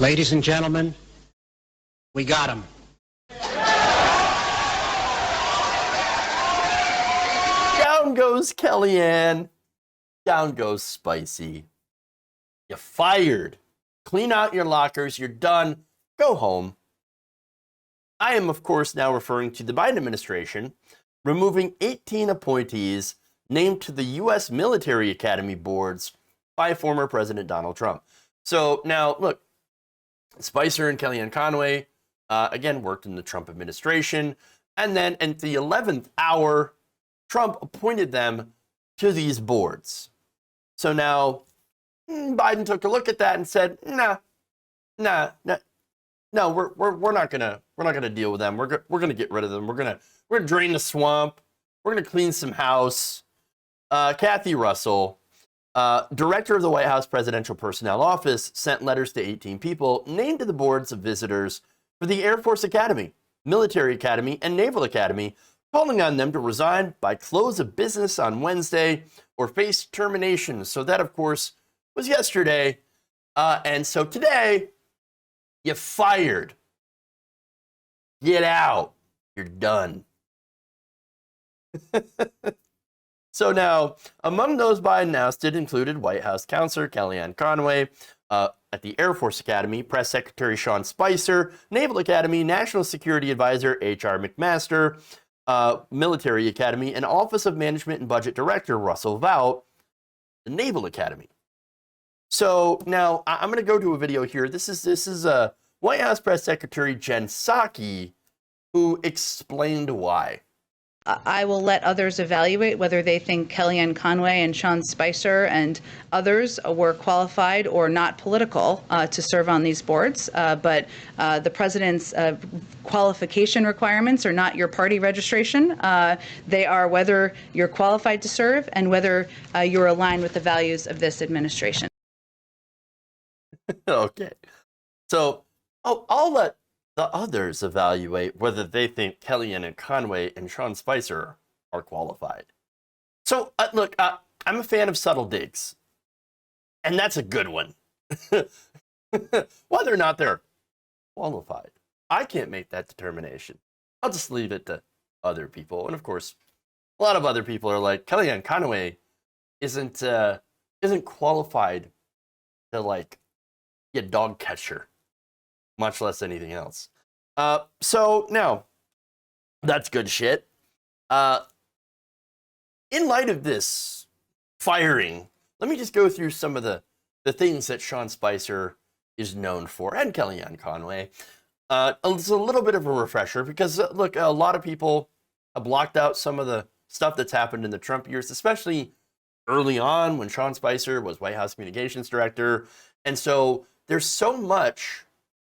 Ladies and gentlemen, we got him. Down goes Kellyanne. Down goes Spicy. You're fired. Clean out your lockers. You're done. Go home. I am, of course, now referring to the Biden administration removing 18 appointees named to the U.S. Military Academy boards by former President Donald Trump. So now, look, Spicer and Kellyanne Conway, again, worked in the Trump administration. And then at the 11th hour, Trump appointed them to these boards. So now Biden took a look at that and said, no, we're not gonna deal with them. We're gonna get rid of them. We're gonna drain the swamp. We're gonna clean some house. Kathy Russell, director of the White House Presidential Personnel Office, sent letters to 18 people named to the boards of visitors for the Air Force Academy, Military Academy, and Naval Academy, calling on them to resign by close of business on Wednesday or face termination. So that, of course, was yesterday. And so today, you're fired. Get out. You're done. So now, among those Biden ousted included White House counselor Kellyanne Conway, at the Air Force Academy, Press Secretary Sean Spicer, Naval Academy, National Security Advisor H.R. McMaster, Military Academy, and Office of Management and Budget Director Russell Vought, the Naval Academy. So now I'm going to go to a video here. This is White House Press Secretary Jen Psaki, who explained why. I will let others evaluate whether they think Kellyanne Conway and Sean Spicer and others were qualified or not political to serve on these boards. But the president's qualification requirements are not your party registration. They are whether you're qualified to serve and whether you're aligned with the values of this administration. Okay. So I'll let the others evaluate whether they think Kellyanne and Conway and Sean Spicer are qualified. So, look, I'm a fan of subtle digs, and that's a good one. Whether or not they're qualified, I can't make that determination. I'll just leave it to other people. And of course, a lot of other people are like, Kellyanne Conway isn't qualified to, like, be a dog catcher, much less anything else. So now, that's good shit. In light of this firing, let me just go through some of the things that Sean Spicer is known for, and Kellyanne Conway. It's a little bit of a refresher because, look, a lot of people have blocked out some of the stuff that's happened in the Trump years, especially early on when Sean Spicer was White House Communications Director. And so there's so much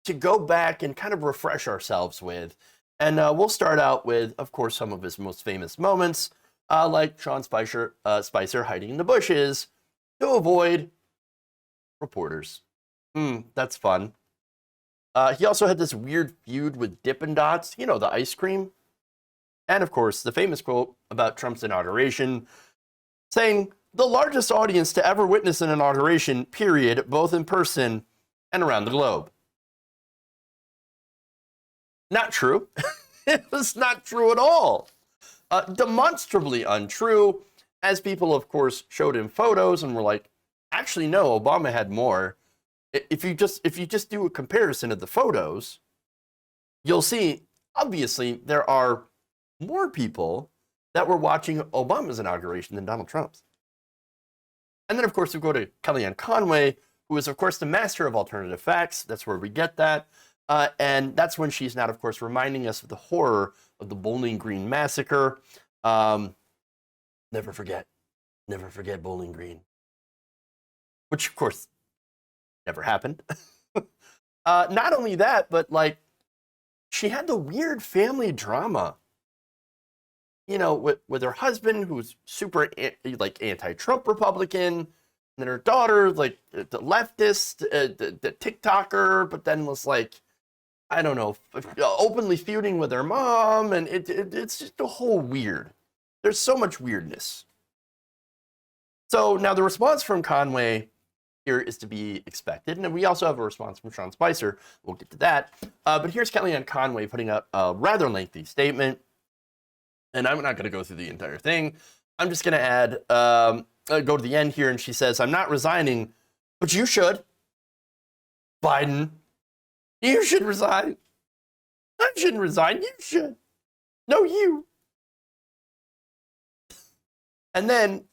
to go back and kind of refresh ourselves with. And we'll start out with, of course, some of his most famous moments, like Sean Spicer hiding in the bushes to avoid reporters. That's fun. He also had this weird feud with Dippin' Dots, you know, the ice cream. And, of course, the famous quote about Trump's inauguration, saying, "The largest audience to ever witness an inauguration, period, both in person and around the globe." Not true. It was not true at all. Demonstrably untrue, as people, of course, showed him photos and were like, actually, no, Obama had more. If you just do a comparison of the photos, you'll see, obviously, there are more people that were watching Obama's inauguration than Donald Trump's. And then, of course, we go to Kellyanne Conway, who is, of course, the master of alternative facts. That's where we get that. And that's when she's now, of course, reminding us of the horror of the Bowling Green massacre. Never forget Bowling Green. Which, of course, never happened. Not only that, but, like, she had the weird family drama, you know, with her husband, who's super, like, anti-Trump Republican, and then her daughter, like, the leftist, the TikToker, but then was, like, I don't know, openly feuding with her mom, and it's just a whole weird. There's so much weirdness. So now the response from Conway here is to be expected. And we also have a response from Sean Spicer. We'll get to that. But here's Kellyanne Conway putting up a rather lengthy statement. And I'm not going to go through the entire thing. I'm just going to add, go to the end here, and she says, I'm not resigning, but you should. Biden, you should resign. I shouldn't resign. You should. No, you. And then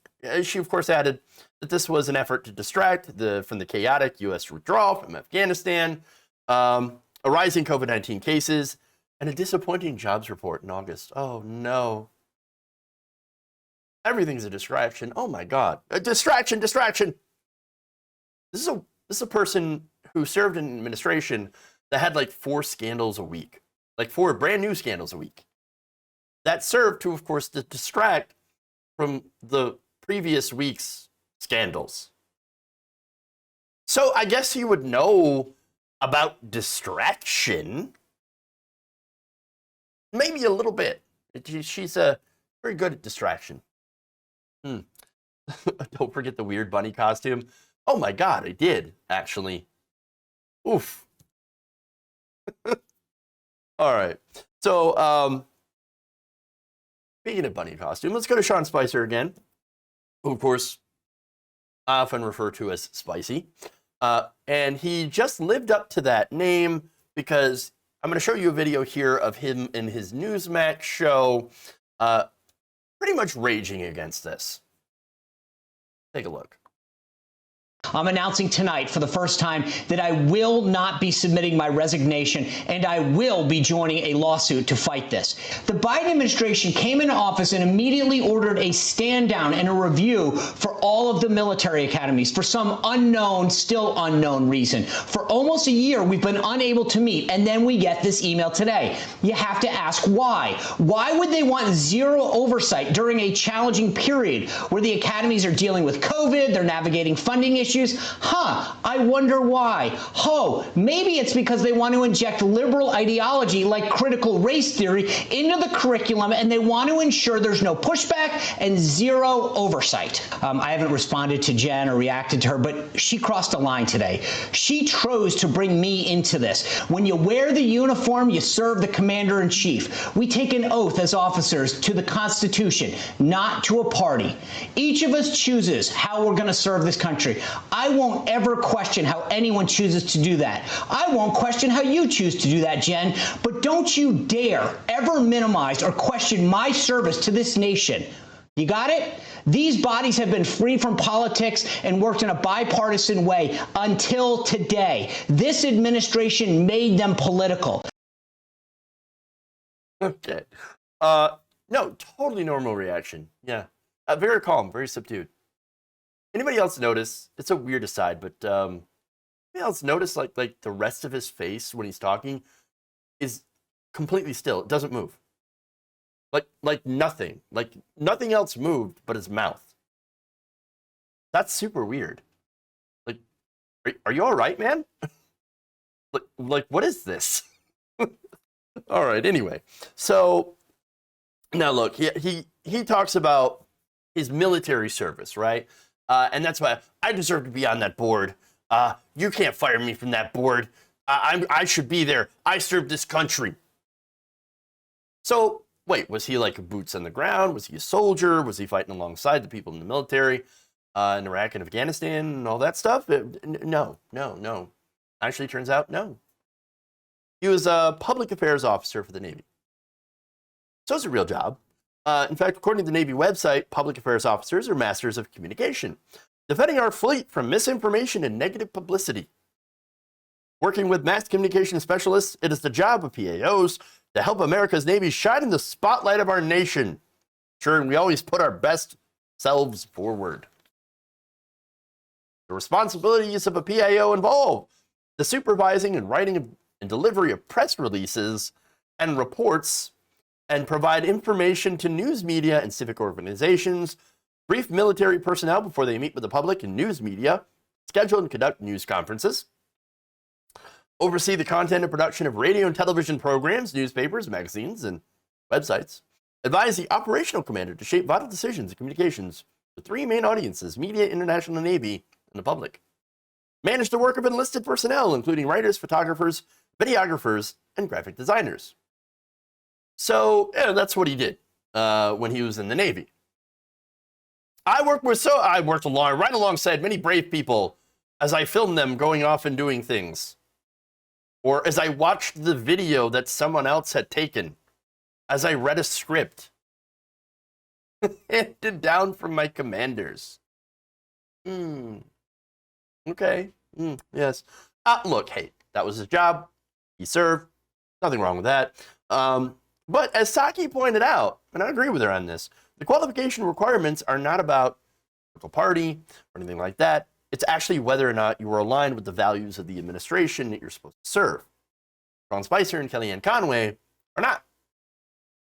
she, of course, added that this was an effort to distract from the chaotic U.S. withdrawal from Afghanistan, a rising COVID-19 cases, and a disappointing jobs report in August. Oh, no. Everything's a distraction. Oh, my God. A distraction. This is a person who served in an administration that had like 4 scandals a week, like 4 brand new scandals a week. That served to, of course, to distract from the previous week's scandals. So I guess you would know about distraction. Maybe a little bit. She's very good at distraction. Don't forget the weird bunny costume. Oh my God, I did, actually. Oof. All right. So, speaking of bunny costume, let's go to Sean Spicer again, who, of course, I often refer to as Spicy. And he just lived up to that name because I'm going to show you a video here of him in his Newsmax show, pretty much raging against this. Take a look. I'm announcing tonight for the first time that I will not be submitting my resignation, and I will be joining a lawsuit to fight this. The Biden administration came into office and immediately ordered a stand down and a review for all of the military academies for some unknown, still unknown reason. For almost a year, we've been unable to meet, and then we get this email today. You have to ask why. Why would they want zero oversight during a challenging period where the academies are dealing with COVID, they're navigating funding issues? I wonder why. Maybe it's because they want to inject liberal ideology like critical race theory into the curriculum, and they want to ensure there's no pushback and zero oversight. I haven't responded to Jen or reacted to her, but she crossed a line today. She chose to bring me into this. When you wear the uniform, you serve the commander-in-chief. We take an oath as officers to the Constitution, not to a party. Each of us chooses how we're going to serve this country. I won't ever question how anyone chooses to do that. I won't question how you choose to do that, Jen. But don't you dare ever minimize or question my service to this nation. You got it? These bodies have been free from politics and worked in a bipartisan way until today. This administration made them political. Okay. No, totally normal reaction. Yeah. Very calm, very subdued. Anybody else notice? It's a weird aside, but anybody else notice like the rest of his face when he's talking is completely still. It doesn't move. Like nothing. Like nothing else moved but his mouth. That's super weird. Like, are you all right, man? like what is this? All right. Anyway, so now look, he talks about his military service, right? And that's why I deserve to be on that board. You can't fire me from that board. I should be there. I served this country. So, wait, was he like boots on the ground? Was he a soldier? Was he fighting alongside the people in the military in Iraq and Afghanistan and all that stuff? No. Actually, turns out, no. He was a public affairs officer for the Navy. So it's a real job. In fact, according to the Navy website, public affairs officers are masters of communication, defending our fleet from misinformation and negative publicity. Working with mass communication specialists, it is the job of PAOs to help America's Navy shine in the spotlight of our nation, ensuring we always put our best selves forward. The responsibilities of a PAO involve the supervising and writing and delivery of press releases and reports, and provide information to news media and civic organizations, brief military personnel before they meet with the public and news media, schedule and conduct news conferences, oversee the content and production of radio and television programs, newspapers, magazines, and websites, advise the operational commander to shape vital decisions and communications with 3 main audiences: media, international Navy, and the public. manage the work of enlisted personnel, including writers, photographers, videographers, and graphic designers. So yeah, that's what he did when he was in the Navy. I worked right alongside many brave people as I filmed them going off and doing things, or as I watched the video that someone else had taken, as I read a script handed down from my commanders. Okay. Yes. Look, hey, that was his job. He served. Nothing wrong with that. But as Saki pointed out, and I agree with her on this, the qualification requirements are not about political party or anything like that. It's actually whether or not you are aligned with the values of the administration that you're supposed to serve. Sean Spicer and Kellyanne Conway are not.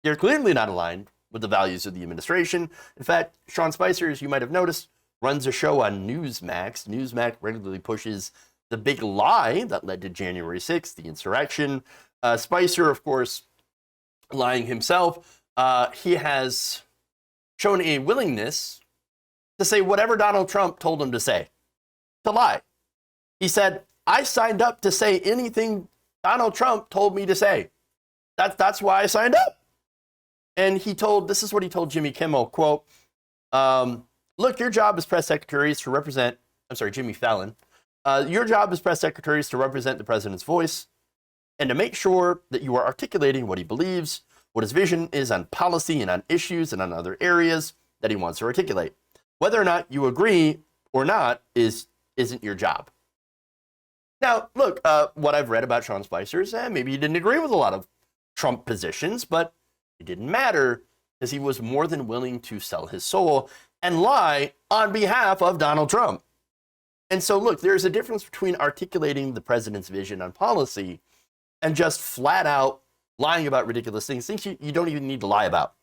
They're clearly not aligned with the values of the administration. In fact, Sean Spicer, as you might have noticed, runs a show on Newsmax. Newsmax regularly pushes the big lie that led to January 6th, the insurrection. Spicer, of course, lying himself, he has shown a willingness to say whatever Donald Trump told him to say, to lie. He said, I signed up to say anything Donald Trump told me to say. That's why I signed up. And this is what he told Jimmy Kimmel, quote, look, your job as press secretary is to represent, Jimmy Fallon, your job as press secretary is to represent the president's voice and to make sure that you are articulating what he believes, what his vision is on policy and on issues and on other areas that he wants to articulate. Whether or not you agree or not isn't your job. Now, look, what I've read about Sean Spicer is maybe he didn't agree with a lot of Trump positions, but it didn't matter because he was more than willing to sell his soul and lie on behalf of Donald Trump. And so, look, there's a difference between articulating the president's vision on policy and just flat out lying about ridiculous things you don't even need to lie about.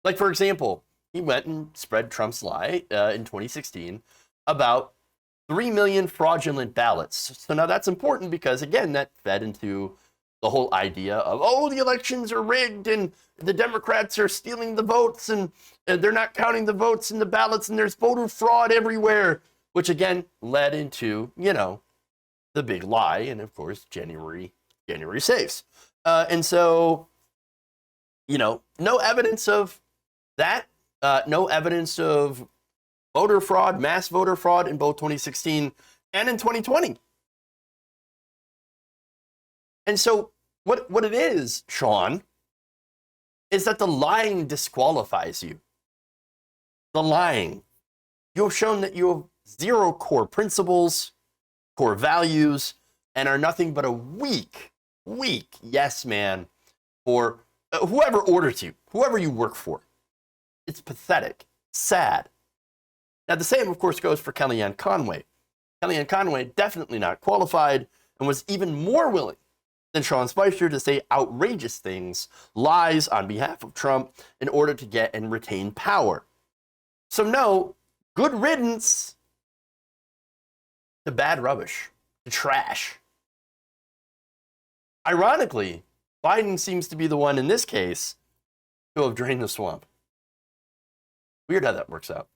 Like, for example, he went and spread Trump's lie in 2016 about 3 million fraudulent ballots. So now that's important because, again, that fed into the whole idea of, oh, the elections are rigged and the Democrats are stealing the votes and they're not counting the votes in the ballots and there's voter fraud everywhere, which again led into, the big lie and, of course, January 6th. And so, no evidence of that, no evidence of voter fraud, mass voter fraud in both 2016 and in 2020. And so what it is, Sean, is that the lying disqualifies you. The lying. You have shown that you have zero core principles, core values, and are nothing but a weak yes man for whoever orders you, whoever you work for. It's pathetic, sad. Now, the same, of course, goes for Kellyanne Conway. Kellyanne Conway definitely not qualified and was even more willing than Sean Spicer to say outrageous things, lies on behalf of Trump in order to get and retain power. So no, good riddance to bad rubbish, to trash. Ironically, Biden seems to be the one in this case to have drained the swamp. Weird how that works out.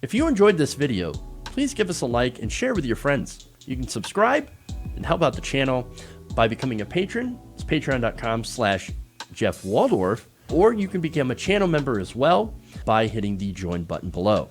If you enjoyed this video, please give us a like and share with your friends. You can subscribe and help out the channel by becoming a patron. It's patreon.com/Jeff Waldorf, or you can become a channel member as well by hitting the join button below.